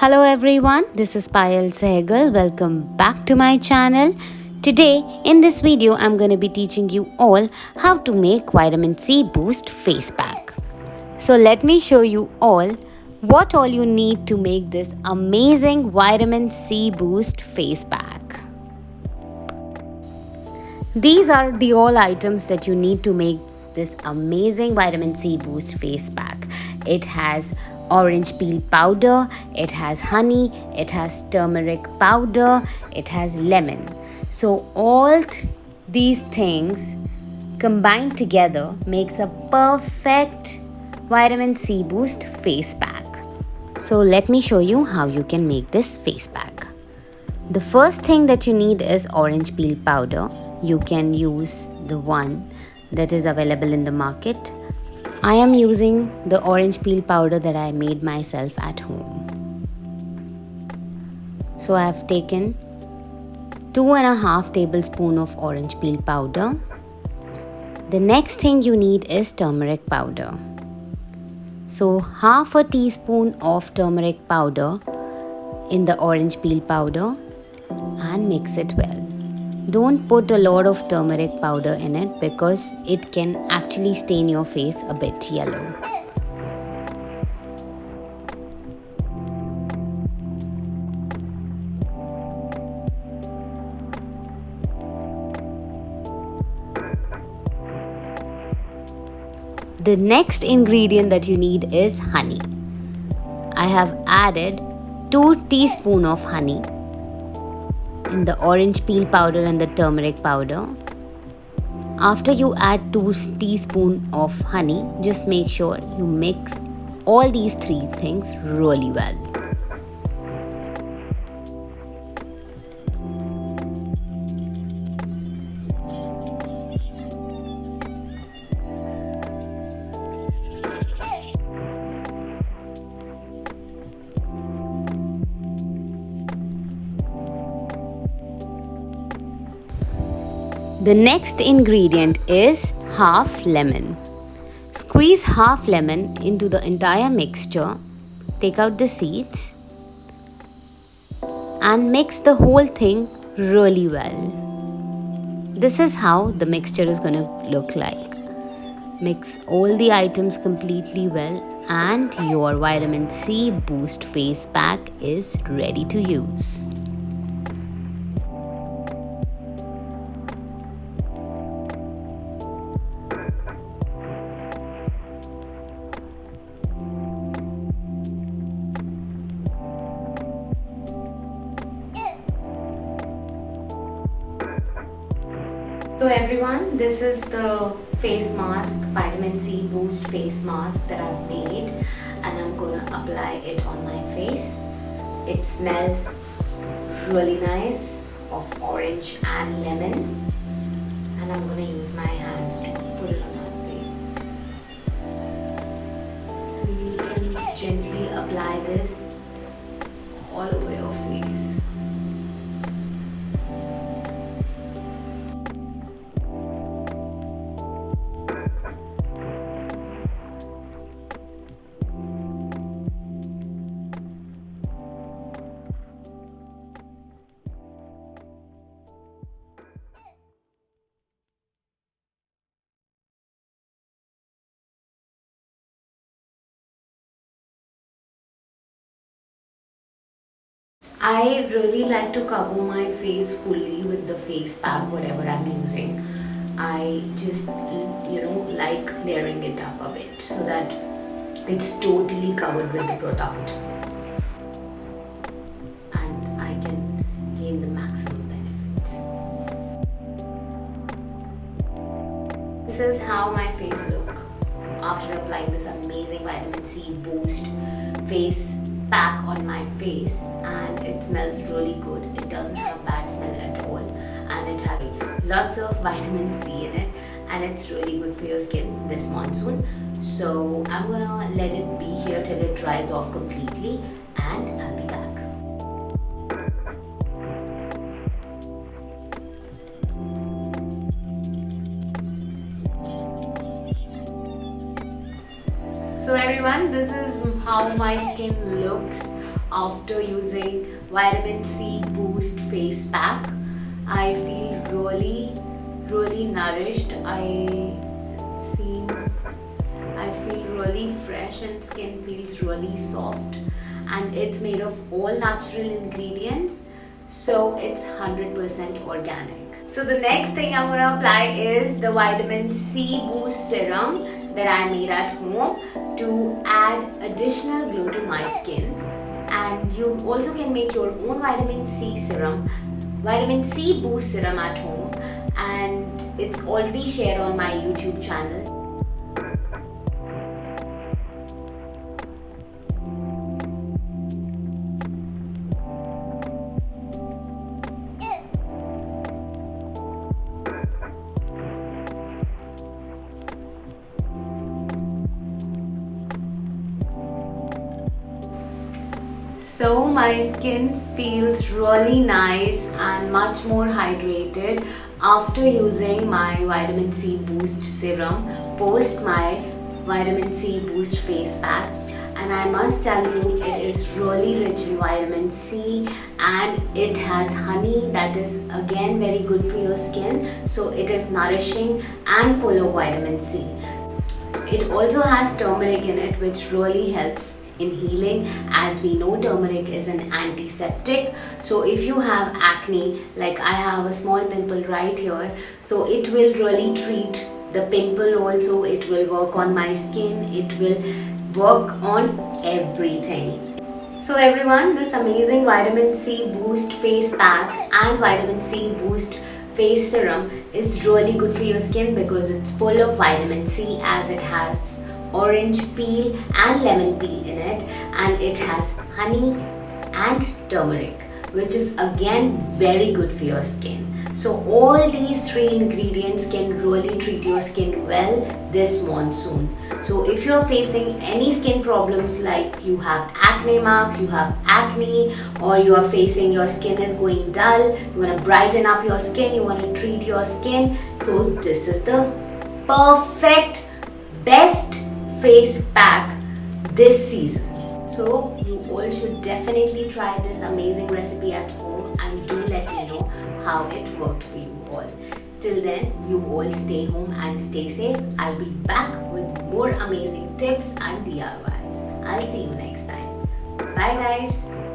Hello everyone, this is Payal Sehgal. Welcome back to my channel. Today in this video I'm going to be teaching you all how to make vitamin C boost face pack. So let me show you all what all you need to make this amazing vitamin C boost face pack. These are the all items that you need to make this amazing vitamin C boost face pack. It has orange peel powder, it has honey, it has turmeric powder, it has lemon. So all these things combined together makes a perfect vitamin C boost face pack. So let me show you how you can make this face pack. The first thing that you need is orange peel powder. You can use the one that is available in the market. I am using the orange peel powder that I made myself at home. So I have taken 2.5 tablespoons of orange peel powder. The next thing you need is turmeric powder. So half a teaspoon of turmeric powder in the orange peel powder and mix it well. Don't put a lot of turmeric powder in it because it can actually stain your face a bit yellow. The next ingredient that you need is honey. I have added 2 teaspoons of honey in the orange peel powder and the turmeric powder. After you add 2 teaspoons of honey, just make sure you mix all these 3 things really well. The next ingredient is half lemon. Squeeze half lemon into the entire mixture, take out the seeds and mix the whole thing really well. This is how the mixture is going to look like. Mix all the items completely well and your vitamin C boost face pack is ready to use. So everyone, this is the face mask, vitamin C boost face mask that I've made and I'm gonna apply it on my face. It smells really nice of orange and lemon and I'm gonna use my hands to put it on my face. So you can gently apply this all over your face. I really like to cover my face fully with the face pack, whatever I'm using. I just, like layering it up a bit so that it's totally covered with the product. And I can gain the maximum benefit. This is how my face looks after applying this amazing vitamin C boost face pack on my face, and it smells really good. It doesn't have bad smell at all and it has lots of vitamin C in it and it's really good for your skin this monsoon. So I'm gonna let it be here till it dries off completely and I'll be back. So everyone, this is how my skin looks after using Vitamin C Boost Face Pack. I feel really nourished. I feel really fresh and skin feels really soft, and it's made of all natural ingredients, so it's 100% organic. So the next thing I'm going to apply is the Vitamin C Boost Serum that I made at home to add additional glow to my skin. And you also can make your own Vitamin C Serum, Vitamin C Boost Serum at home, and it's already shared on my YouTube channel. So my skin feels really nice and much more hydrated after using my Vitamin C Boost Serum post my Vitamin C Boost Face Pack. And I must tell you, it is really rich in vitamin C, and it has honey that is again very good for your skin. So it is nourishing and full of vitamin C. It also has turmeric in it, which really helps in healing. As we know, turmeric is an antiseptic. So if you have acne, like I have a small pimple right here, so it will really treat the pimple also. It will work on my skin. It will work on everything. So everyone, this amazing Vitamin C Boost Face Pack and Vitamin C Boost Face Serum is really good for your skin because it's full of vitamin C, as it has orange peel and lemon peel in it, and it has honey and turmeric, which is again very good for your skin. So all these three ingredients can really treat your skin well this monsoon. So if you're facing any skin problems, like you have acne marks, you have acne, or you are facing your skin is going dull, you want to brighten up your skin, you want to treat your skin, so this is the perfect best face pack this season. So you all should definitely try this amazing recipe at home, and do let me know how it worked for you all. Till then, you all stay home and stay safe. I'll be back with more amazing tips and DIYs. I'll see you next time. Bye guys.